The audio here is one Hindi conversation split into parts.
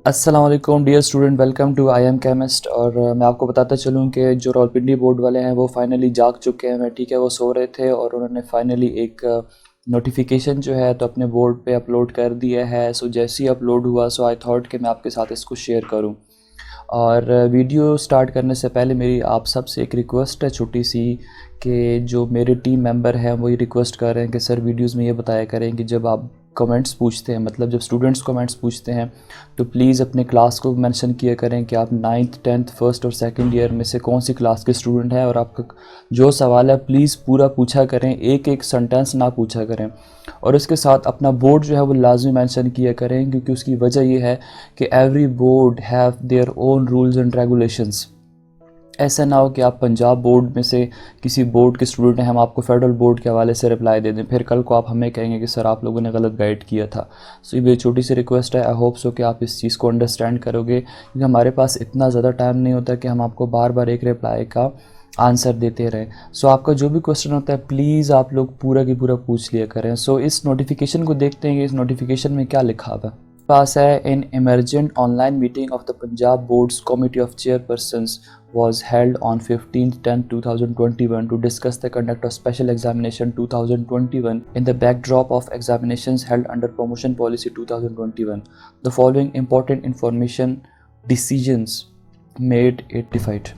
अस्सलाम वालेकुम dear student, welcome to I am chemist. और मैं आपको बताता चलूँ कि जो रावलपिंडी बोर्ड वाले हैं वो फाइनली जाग चुके हैं। ठीक है, वो सो रहे थे और उन्होंने फाइनली एक नोटिफिकेशन जो है तो अपने बोर्ड पे अपलोड कर दिया है। सो जैसे ही अपलोड हुआ सो आई थॉट कि मैं आपके साथ इसको शेयर करूँ। और वीडियो स्टार्ट करने से पहले मेरी आप सब से एक रिक्वेस्ट है छोटी सी, कि जो मेरे टीम मेंबर हैं वो ये रिक्वेस्ट कर रहे हैं कि सर वीडियोस में ये बताया करें कि जब आप कमेंट्स पूछते हैं, मतलब जब स्टूडेंट्स कमेंट्स पूछते हैं तो प्लीज़ अपने क्लास को मेंशन किया करें कि आप 9th 10th फर्स्ट और सेकंड ईयर में से कौन सी क्लास के स्टूडेंट हैं, और आपका जो सवाल है प्लीज़ पूरा पूछा करें, एक एक सेंटेंस ना पूछा करें। और उसके साथ अपना बोर्ड जो है वो लाजमी मेंशन किया करें, क्योंकि उसकी वजह ये है कि every board have their own rules and regulations. ऐसा ना हो कि आप पंजाब बोर्ड में से किसी बोर्ड के स्टूडेंट हैं, हम आपको फेडरल बोर्ड के हवाले से रिप्लाई दे दें, फिर कल को आप हमें कहेंगे कि सर आप लोगों ने गलत गाइड किया था। सो ये छोटी सी रिक्वेस्ट है, आई होप सो कि आप इस चीज़ को अंडरस्टैंड करोगे, क्योंकि हमारे पास इतना ज़्यादा टाइम नहीं होता कि हम आपको बार बार एक रिप्लाई का आंसर देते रहें। सो आपका जो भी क्वेश्चन होता है प्लीज़ आप लोग पूरा की पूरा पूछ लिया करें। सो इस नोटिफिकेशन को देखते हैं कि इस नोटिफिकेशन में क्या लिखा हुआ है। पास है, in emergent online meeting of the Punjab boards committee of chairpersons was held on 15/10/2021 to discuss the conduct of special examination 2021 in the backdrop of examinations held under promotion policy 2021. The following important information decisions made it defied.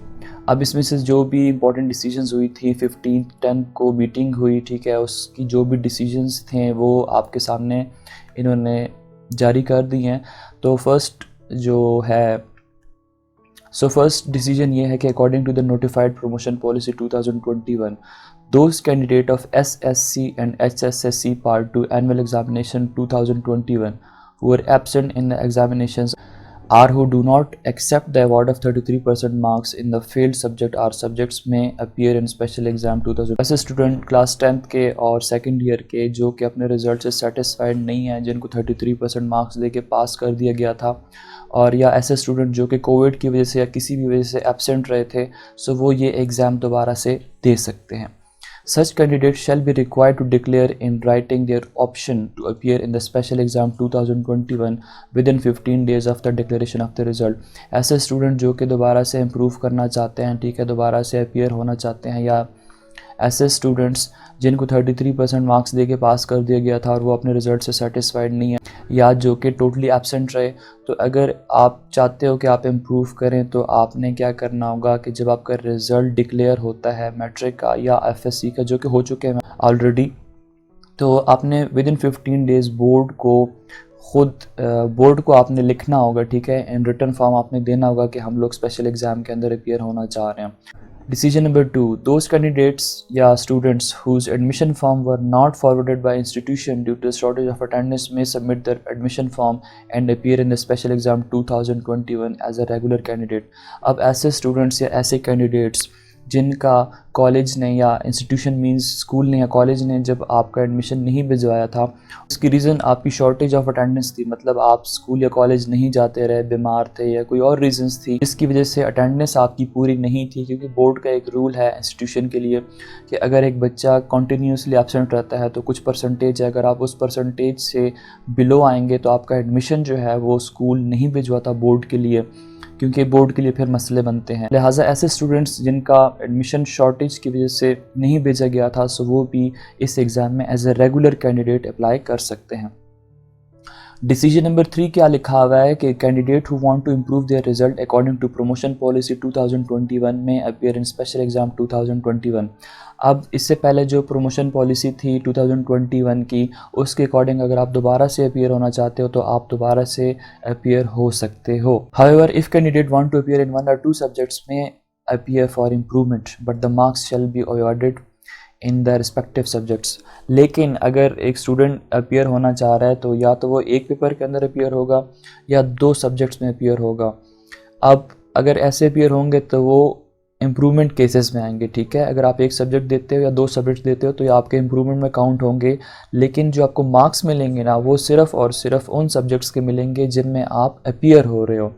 अब इसमें से जो भी इम्पोर्टेंट डिसीजंस हुई थी 15/10 को मीटिंग हुई, ठीक है, उसकी जो भी डिसीजंस थे वो आपके सामने इन्होंने जारी कर दी हैं। तो फर्स्ट डिसीजन ये है कि according to the notified promotion policy 2021, those candidate of SSC and HSSC part 2 annual examination 2021 who were absent in the examinations or who do not accept the award of 33% marks in the failed subject or subjects may appear in special exam 2000। ऐसे स्टूडेंट क्लास 10th के और सेकेंड ईयर के जो कि अपने रिजल्ट से सेटिस्फाइड नहीं हैं, जिनको 33% मार्क्स दे के पास कर दिया गया था, और या ऐसे स्टूडेंट जो कि कोविड की वजह से या किसी भी वजह से एब्सेंट रहे थे, सो वो ये एग्ज़ाम दोबारा से दे सकते हैं। Such candidates shall be required to declare in writing their option to appear in the special exam 2021 within 15 days of the declaration of the result। ऐसे स्टूडेंट जो कि दोबारा से इम्प्रूव करना चाहते हैं, ठीक है, दोबारा से अपीयर होना चाहते हैं, या ऐसे स्टूडेंट्स जिनको 33% मार्क्स दे के पास कर दिया गया था और वो अपने रिज़ल्ट से सेटिस्फाइड नहीं है, या जो कि टोटली एब्सेंट रहे, तो अगर आप चाहते हो कि आप इम्प्रूव करें तो आपने क्या करना होगा कि जब आपका रिज़ल्ट डिक्लेयर होता है मैट्रिक का या FSC का, जो कि हो चुके हैं ऑलरेडी, तो आपने विदिन 15 डेज़ बोर्ड को आपने लिखना होगा, ठीक है, इन रिटर्न फॉर्म आपने देना होगा कि हम लोग स्पेशल एग्ज़ाम के अंदर अपीयर होना चाह रहे हैं। Decision number 2, those candidates या students whose admission form were not forwarded by institution due to shortage of attendance may submit their admission form and appear in the special exam 2021 as a regular candidate। अब ऐसे students या ऐसे candidates जिनका कॉलेज ने या इंस्टीट्यूशन मींस स्कूल ने या कॉलेज ने जब आपका एडमिशन नहीं भिजवाया था, उसकी रीज़न आपकी शॉर्टेज ऑफ अटेंडेंस थी, मतलब आप स्कूल या कॉलेज नहीं जाते रहे, बीमार थे या कोई और रीजंस थी जिसकी वजह से अटेंडेंस आपकी पूरी नहीं थी। क्योंकि बोर्ड का एक रूल है इंस्टीट्यूशन के लिए कि अगर एक बच्चा कंटिन्यूसली एब्सेंट रहता है तो कुछ परसेंटेज है, अगर आप उस परसेंटेज से बिलो आएंगे तो आपका एडमिशन जो है वो स्कूल नहीं भिजवाता बोर्ड के लिए, क्योंकि बोर्ड के लिए फिर मसले बनते हैं। लिहाजा ऐसे स्टूडेंट्स जिनका एडमिशन शॉर्टेज की वजह से नहीं भेजा गया था, सो वो भी इस एग्ज़ाम में as a regular candidate apply कर सकते हैं। डिसीजन नंबर 3 क्या लिखा हुआ है कि candidate who want to improve their result according to promotion policy 2021 में अपीयर इन स्पेशल एग्जाम 2021। अब इससे पहले जो प्रमोशन पॉलिसी थी 2021 की, उसके अकॉर्डिंग अगर आप दोबारा से अपीयर होना चाहते हो तो आप दोबारा से अपीयर हो सकते हो। However if candidate want to appear in 1 or 2 subjects में appear for improvement but the marks shall be awarded in the respective subjects. लेकिन अगर एक स्टूडेंट अपीयर होना चाह रहा है तो या तो वो एक पेपर के अंदर अपीयर होगा या 2 सब्जेक्ट्स में अपीयर होगा। अब अगर ऐसे अपीयर होंगे तो वो इम्प्रूवमेंट केसेस में आएंगे, ठीक है। अगर आप एक सब्जेक्ट देते हो या 2 सब्जेक्ट देते हो तो ये आपके इम्प्रूवमेंट में काउंट होंगे, लेकिन जो आपको मार्क्स मिलेंगे ना वो सिर्फ़ और सिर्फ उन सब्जेक्ट्स के मिलेंगे जिनमें आप अपीयर हो रहे हो।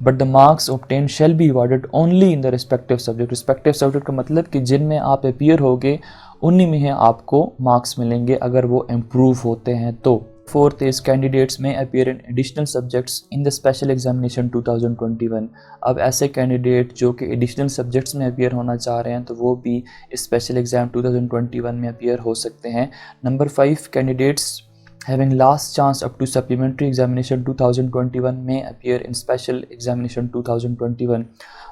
But the marks obtain shell be awarded only in the respective subject. Respective subject का मतलब कि जिनमें आप अपीयर होगे उन्हीं में आपको मार्क्स मिलेंगे अगर वो इम्प्रूव होते हैं तो। Fourth is candidates may appear in additional subjects in the special examination 2021. अब ऐसे कैंडिडेट जो कि एडिशनल सब्जेक्ट्स में अपियर होना चाह रहे हैं तो वो भी इस स्पेशल एग्ज़ाम 2021 में अपियर हो सकते हैं। Number 5, candidates having last chance up to supplementary examination 2021 may appear in special examination 2021.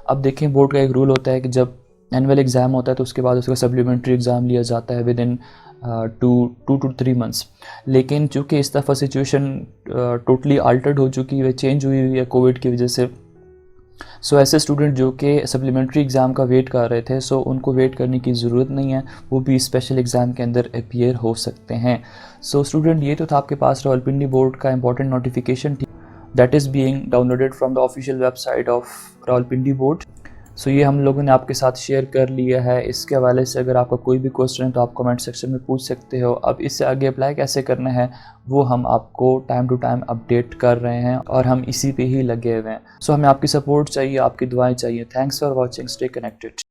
अब देखें, बोर्ड का एक रूल होता है कि जब एनुअल एग्ज़ाम होता है तो उसके बाद उसका सप्लीमेंट्री एग्ज़ाम लिया जाता है विद इन 2 to 3 मंथ्स। लेकिन चूँकि इस दफ़ा सिचुएशन टोटली अल्टर्ड हो चुकी है, चेंज हुई हुई है कोविड की वजह से, सो ऐसे स्टूडेंट जो कि सप्लीमेंट्री एग्ज़ाम का वेट कर रहे थे, सो उनको वेट करने की ज़रूरत नहीं है, वो भी स्पेशल एग्ज़ाम के अंदर अपीयर हो सकते हैं। सो स्टूडेंट, ये तो था आपके पास रावलपिंडी बोर्ड का important notification that is being downloaded from the official website of Rawalpindi board. So ये हम लोगों ने आपके साथ शेयर कर लिया है। इसके हवाले से अगर आपका कोई भी क्वेश्चन है तो आप कमेंट सेक्शन में पूछ सकते हो। अब इससे आगे अप्लाई कैसे करना है वो हम आपको टाइम टू टाइम अपडेट कर रहे हैं और हम इसी पे ही लगे हुए हैं। सो हमें आपकी सपोर्ट चाहिए, आपकी दुआएं चाहिए। Thanks for watching, stay connected.